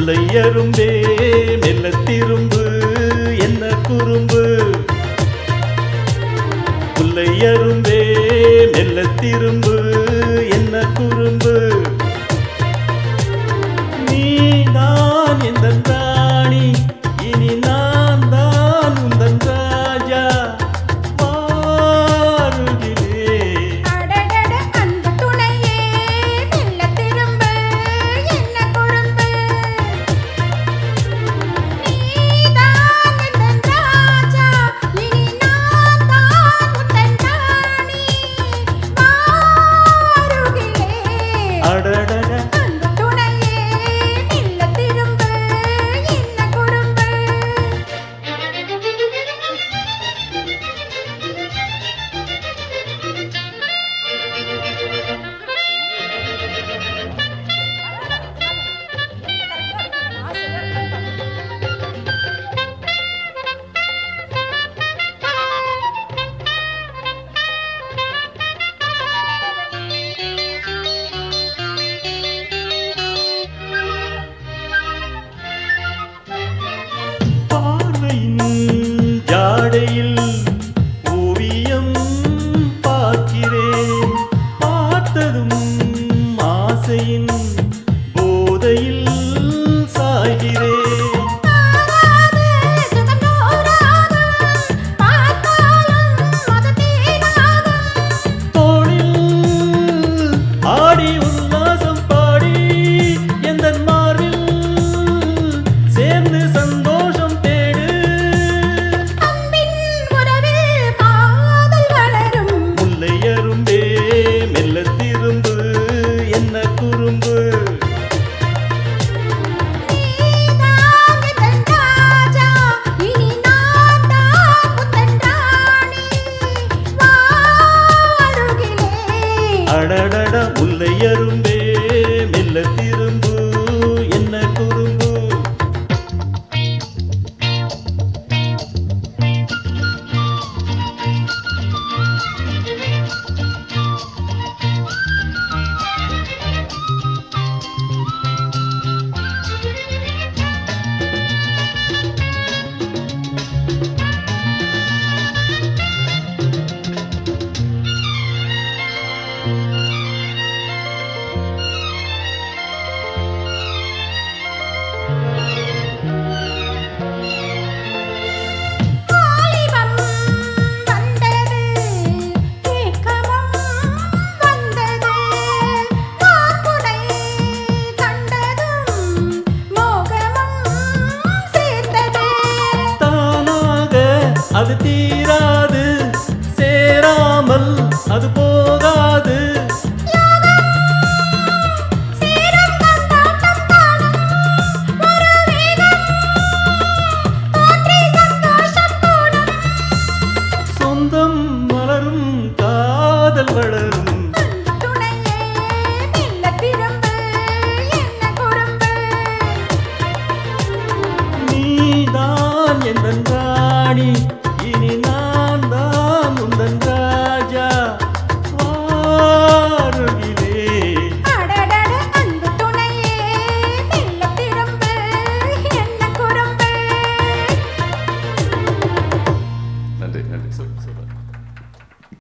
முல்லையரும்பே மெல்ல திரும்பு என்ன குறும்பு முல்லையரும்பே மெல்ல திரும்பு என்ன குறும்பு நீதான் எந்தன் ராணி இனி நான் தான் உந்தன் ராஜா வாருகிலே அடடட அன்பு துணையே மெல்ல திரும்பு என்ன குறும்பு நீதான் எந்தன் ராஜா இனி நான் தான் உந்தன் ராணி வாருகிலே அடடட அன்பு துணையே மெல்ல திரும்பு என்ன குறும்பு பார்வையின் ஜாடையில் ஓவியம் பார்க்கிறேன் பார்த்ததும் ஆசையின் போதையில் சாய்கிறேன்